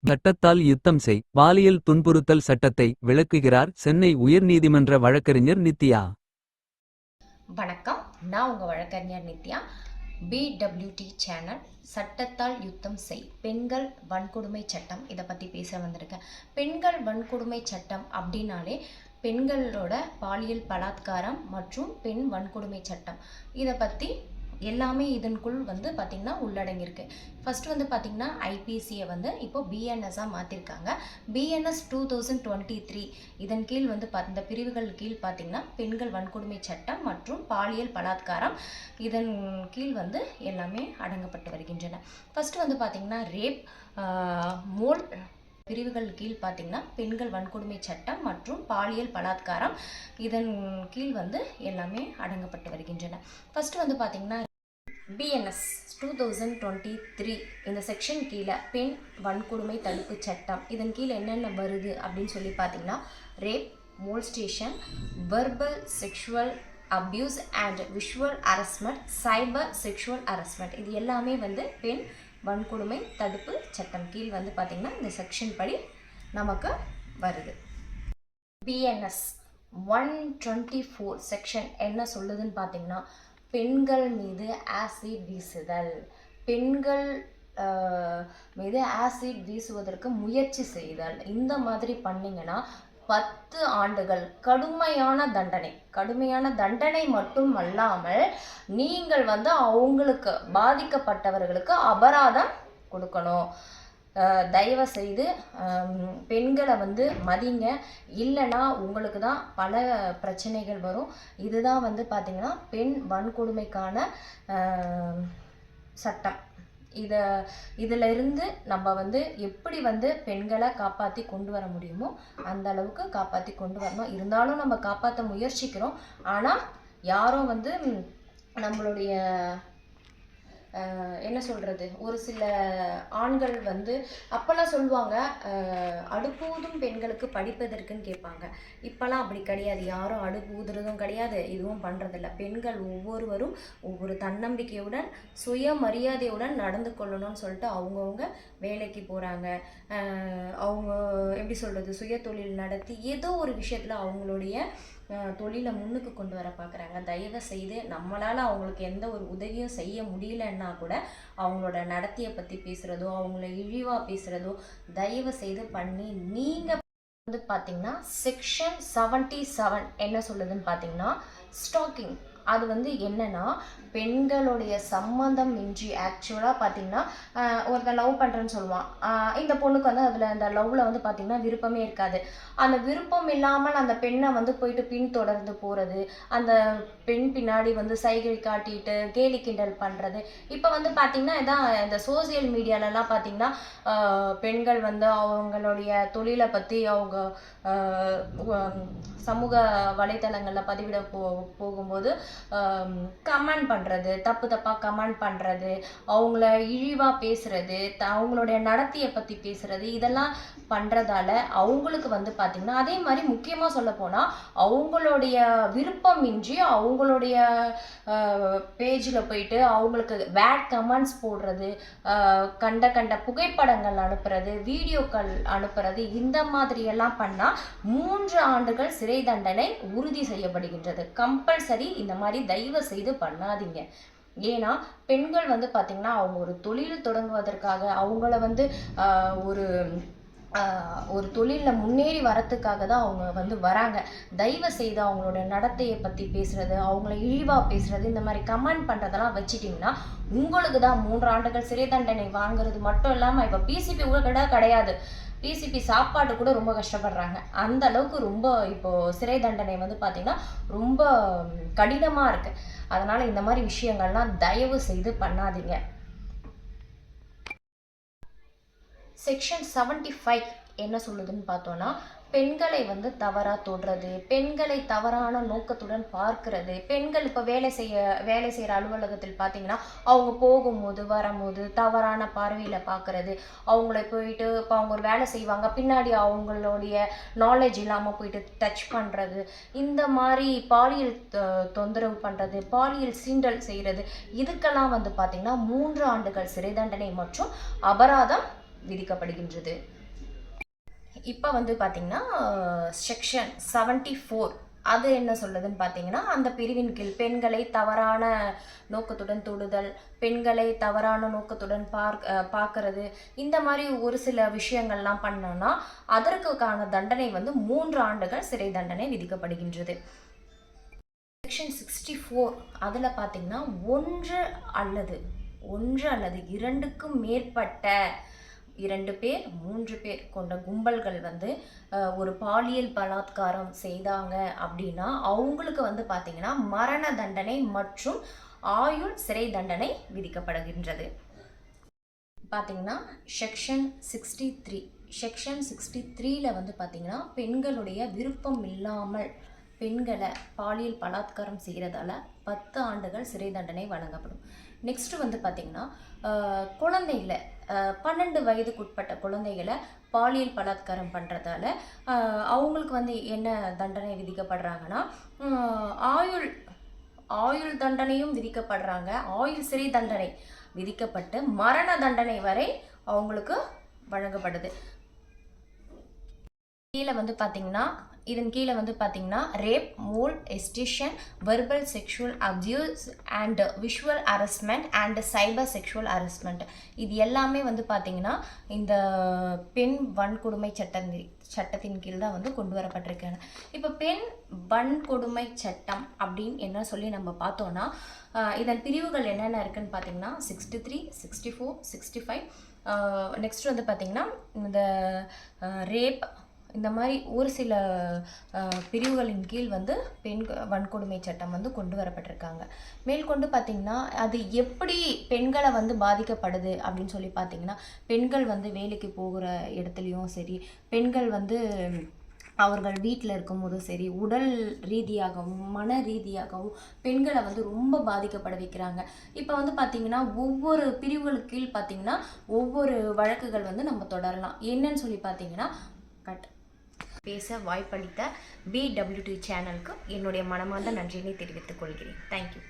சட்டத்தால் யுத்தம் செய். பாலியல் துன்புறுத்தல் சட்டத்தை விளக்குகிறார் சென்னை உயர்நீதிமன்ற வழக்கறிஞர் நித்யா. வணக்கம், நான் உங்கள் வழக்கறிஞர் நித்யா. PWD channel. சட்டத்தால் யுத்தம் செய், பெண்கள் வன்கொடுமை சட்டம், இதை பற்றி பேச வந்திருக்கேன். பெண்கள் வன்கொடுமை சட்டம் அப்படின்னாலே பெண்களோட பாலியல் பலாத்காரம் மற்றும் பெண் வன்கொடுமை சட்டம், இதை பற்றி எல்லாமே இதனுக்குள் பார்த்திங்கன்னா உள்ளடங்கியிருக்கு. ஃபஸ்ட்டு பார்த்திங்கன்னா ஐபிசியை இப்போ பிஎன்எஸ்ஸாக மாற்றிருக்காங்க. பிஎன்எஸ் 2023 இதன் கீழ் இந்த பிரிவுகள் கீழ் பார்த்திங்கன்னா பெண்கள் வன்கொடுமை சட்டம் மற்றும் பாலியல் பலாத்காரம் இதன் கீழ் எல்லாமே அடங்கப்பட்டு வருகின்றன. ஃபஸ்ட்டு பார்த்திங்கன்னா ரேப், மோல் பிரிவுகள் கீழ் பார்த்திங்கன்னா பெண்கள் வன்கொடுமை சட்டம் மற்றும் பாலியல் பலாத்காரம் இதன் கீழ் எல்லாமே அடங்கப்பட்டு வருகின்றன. ஃபஸ்ட்டு பார்த்திங்கன்னா பிஎன்எஸ் 2023 இந்த செக்ஷன் கீழே பெண் வன்கொடுமை தடுப்பு சட்டம் இதன் கீழே என்னென்ன வருது அப்படின்னு சொல்லி பார்த்தீங்கன்னா rape, molestation, verbal sexual abuse and visual harassment, cyber sexual harassment, இது எல்லாமே பெண் வன்கொடுமை தடுப்பு சட்டம் கீழ் பார்த்திங்கன்னா இந்த செக்ஷன் படி நமக்கு வருது. பிஎன்எஸ் 124 செக்ஷன் என்ன சொல்லுதுன்னு பார்த்தீங்கன்னா பெண்கள் மீது ஆசிட் வீசுதல், பெண்கள் மீது ஆசிட் வீசுவதற்கு முயற்சி செய்தல், இந்த மாதிரி பண்ணிங்கன்னா 10 ஆண்டுகள் கடுமையான தண்டனை மட்டும் அல்லாமல் நீங்கள் அவங்களுக்கு பாதிக்கப்பட்டவர்களுக்கு அபராதம் கொடுக்கணும். தயவு செய்து பெண்களை மதிங்க, இல்லைன்னா உங்களுக்கு தான் பல பிரச்சனைகள் வரும். இதுதான் பார்த்திங்கன்னா பெண் வன்கொடுமைக்கான சட்டம். இதில் இருந்து நம்ம எப்படி பெண்களை காப்பாற்றி கொண்டு வர முடியுமோ அந்த அளவுக்கு காப்பாற்றி கொண்டு வரணும். இருந்தாலும் நம்ம காப்பாற்ற முயற்சிக்கிறோம். ஆனால் யாரும் நம்மளுடைய என்ன சொல்கிறது, ஒரு சில ஆண்கள் அப்போல்லாம் சொல்லுவாங்க அடுப்பூதும் பெண்களுக்கு படிப்பதற்குன்னு கேட்பாங்க. இப்போல்லாம் அப்படி கிடையாது. யாரும் அடுப்பு ஊதுறதும் கிடையாது, இதுவும் பண்ணுறதில்ல. பெண்கள் ஒவ்வொருவரும் ஒவ்வொரு தன்னம்பிக்கையுடன் சுயமரியாதையுடன் நடந்து கொள்ளணும்னு சொல்லிட்டு அவங்கவுங்க வேலைக்கு போகிறாங்க. அவங்க எப்படி சொல்கிறது, சுய தொழில் நடத்தி ஏதோ ஒரு விஷயத்தில் அவங்களுடைய தொழிலை முன்னுக்கு கொண்டு வர பார்க்குறாங்க. தயவு செய்து நம்மளால் அவங்களுக்கு எந்த ஒரு உதவியும் செய்ய முடியலன்னா கூட அவங்களோட நடத்தையை பற்றி பேசுகிறதோ அவங்கள இழிவாக பேசுகிறதோ தயவு செய்து பண்ணி நீங்கள் பார்த்தீங்கன்னா செக்ஷன் 77 என்ன சொல்லுதுன்னு பார்த்தீங்கன்னா ஸ்டாக்கிங். அது என்னன்னா பெண்களுடைய சம்மந்தம் இன்றி ஆக்சுவலாக பார்த்தீங்கன்னா ஒருத்தர் லவ் பண்ணுறேன்னு சொல்லுவான். இந்த பொண்ணுக்கு அதில் அந்த லவ்வில் பார்த்தீங்கன்னா விருப்பமே இருக்காது. அந்த விருப்பம் இல்லாமல் அந்த பெண்ணை போயிட்டு பின்தொடர்ந்து போகிறது, அந்த பெண் பின்னாடி சைகை காட்டிட்டு கேலி கிண்டல் பண்ணுறது. இப்போ பார்த்தீங்கன்னா இதான் இந்த சோசியல் மீடியாலலாம் பார்த்தீங்கன்னா பெண்கள் அவங்களுடைய தொழிலை பற்றி அவங்க சமூக வலைத்தளங்களில் பதிவிட போகும்போது கமெண்ட் பண்ணுறது, தப்பாக கமெண்ட் பண்ணுறது, அவங்கள இழிவாக பேசுகிறது, அவங்களுடைய நடத்தையை பற்றி பேசுகிறது, இதெல்லாம் பண்ணுறதால அவங்களுக்கு பார்த்திங்கன்னா அதே மாதிரி முக்கியமாக சொல்ல போனால் அவங்களுடைய விருப்பமின்றி அவங்களுடைய பேஜில் போயிட்டு அவங்களுக்கு பேட் கமெண்ட்ஸ் போடுறது, கண்ட புகைப்படங்கள் அனுப்புறது, வீடியோக்கள் அனுப்புறது, இந்த மாதிரியெல்லாம் பண்ணால் 3 ஆண்டுகள் சிறை தண்டனை உறுதி செய்யப்படுகின்றது. கம்பல்சரி இந்த மாதிரி தயவு செய்து பண்ணாதீங்க. ஏன்னா பெண்கள் பார்த்தீங்கன்னா அவங்க ஒரு தொழில் தொடங்குவதற்காக அவங்கள ஒரு தொழிலில் முன்னேறி வரத்துக்காக தான் அவங்க வராங்க. தயவு செய்து அவங்களோட நடத்தையை பற்றி பேசுகிறது, அவங்கள இழிவாக பேசுகிறது, இந்த மாதிரி கமெண்ட் பண்ணுறதெல்லாம் வச்சுட்டிங்கன்னா உங்களுக்கு தான் 3 ஆண்டுகள் சிறை தண்டனை வாங்குறது மட்டும் இல்லாமல் இப்போ பிசிபி கூட கிடையாது. பிசிபி சாப்பாடு கூட ரொம்ப கஷ்டப்படுறாங்க. அந்த அளவுக்கு ரொம்ப இப்போது சிறை தண்டனை பார்த்தீங்கன்னா ரொம்ப கடினமாக இருக்குது. அதனால் இந்த மாதிரி விஷயங்கள்லாம் தயவு செய்து பண்ணாதீங்க. செக்ஷன் 75 என்ன சொல்லுதுன்னு பார்த்தோன்னா பெண்களை தவறாக தொடுறது, பெண்களை தவறான நோக்கத்துடன் பார்க்கறது, பெண்கள் இப்போ வேலை செய்கிற அலுவலகத்தில் பார்த்தீங்கன்னா அவங்க போகும்போது வரும்போது தவறான பார்வையில் பார்க்குறது, அவங்கள போயிட்டு இப்போ அவங்க ஒரு வேலை செய்வாங்க பின்னாடி அவங்களுடைய நாலேஜ் இல்லாமல் போயிட்டு டச் பண்ணுறது, இந்த மாதிரி பாலியல் தொந்தரவு பண்ணுறது, பாலியல் சீண்டல் செய்கிறது, இதுக்கெல்லாம் பார்த்தீங்கன்னா 3 ஆண்டுகள் சிறை தண்டனை மற்றும் அபராதம் விதிக்கப்படுகின்றது. இப்போ வந்து பார்த்திங்கன்னா செக்ஷன் 74 அது என்ன சொல்லுதுன்னு பார்த்தீங்கன்னா, அந்த பிரிவின் கீழ் பெண்களை தவறான நோக்கத்துடன் தொடுதல், பெண்களை தவறான நோக்கத்துடன் பார்க்கறது, இந்த மாதிரி ஒரு சில விஷயங்கள்லாம் பண்ணோன்னா அதற்கான தண்டனை வந்து 3 ஆண்டுகள் சிறை தண்டனை விதிக்கப்படுகின்றது. செக்ஷன் 64 அதில் பார்த்தீங்கன்னா 1 அல்லது 2க்கும் மேற்பட்ட 2 பேர் 3 பேர் கொண்ட கும்பல்கள் வந்து ஒரு பாலியல் பலாத்காரம் செய்தாங்க அப்படின்னா அவங்களுக்கு வந்து பார்த்தீங்கன்னா மரண தண்டனை மற்றும் ஆயுள் சிறை தண்டனை விதிக்கப்படுகின்றது. பார்த்தீங்கன்னா செக்ஷன் 63 வந்து பார்த்தீங்கன்னா பெண்களுடைய விருப்பம் இல்லாமல் பெண்களை பாலியல் பலாத்காரம் செய்கிறதால 10 ஆண்டுகள் சிறை தண்டனை வழங்கப்படும். நெக்ஸ்ட்டு வந்து பார்த்திங்கன்னா குழந்தைகளை 12 வயதுக்குட்பட்ட குழந்தைகளை பாலியல் பலாத்காரம் பண்ணுறதால அவங்களுக்கு வந்து என்ன தண்டனை விதிக்கப்படுறாங்கன்னா ஆயுள் தண்டனையும் விதிக்கப்படுறாங்க. ஆயுள் சிறை தண்டனை விதிக்கப்பட்டு மரண தண்டனை வரை அவங்களுக்கு வழங்கப்படுது. இதன் கீழே வந்து பார்த்தீங்கன்னா rape, molestation, verbal sexual abuse and visual harassment and cyber sexual harassment இது எல்லாமே வந்து பார்த்தீங்கன்னா இந்த பெண் வன்கொடுமை சட்டத்தின் கீழ் தான் வந்து கொண்டு வரப்பட்டிருக்காங்க. இப்போ பெண் வன்கொடுமை சட்டம் அப்படின்னு என்ன சொல்லி நம்ம பார்த்தோன்னா இதன் பிரிவுகள் என்னென்ன இருக்குன்னு பார்த்தீங்கன்னா 63, 64, 65 நெக்ஸ்ட் வந்து பார்த்தீங்கன்னா இந்த ரேப் இந்த மாதிரி ஒரு சில பிரிவுகளின் கீழ் வந்து பெண் வன்கொடுமை சட்டம் வந்து கொண்டு வரப்பட்டிருக்காங்க. மேற்கொண்டு பார்த்திங்கன்னா அது எப்படி பெண்களை வந்து பாதிக்கப்படுது அப்படின்னு சொல்லி பார்த்திங்கன்னா பெண்கள் வந்து வேலைக்கு போகிற இடத்துலையும் சரி, பெண்கள் வந்து அவர்கள் வீட்டில் இருக்கும்போதும் சரி, உடல் ரீதியாகவும் மன ரீதியாகவும் பெண்களை வந்து ரொம்ப பாதிக்கப்பட வைக்கிறாங்க. இப்போ வந்து பார்த்திங்கன்னா ஒவ்வொரு பிரிவுகளுக்கு கீழ் பார்த்திங்கன்னா ஒவ்வொரு வழக்குகள் வந்து நம்ம தொடரலாம். என்னன்னு சொல்லி பார்த்திங்கன்னா பேச வாய்ப்பளித்த BWT சேனலுக்கு என்னுடைய மனமார்ந்த நன்றியினை தெரிவித்துக் கொள்கிறேன். தேங்க்யூ.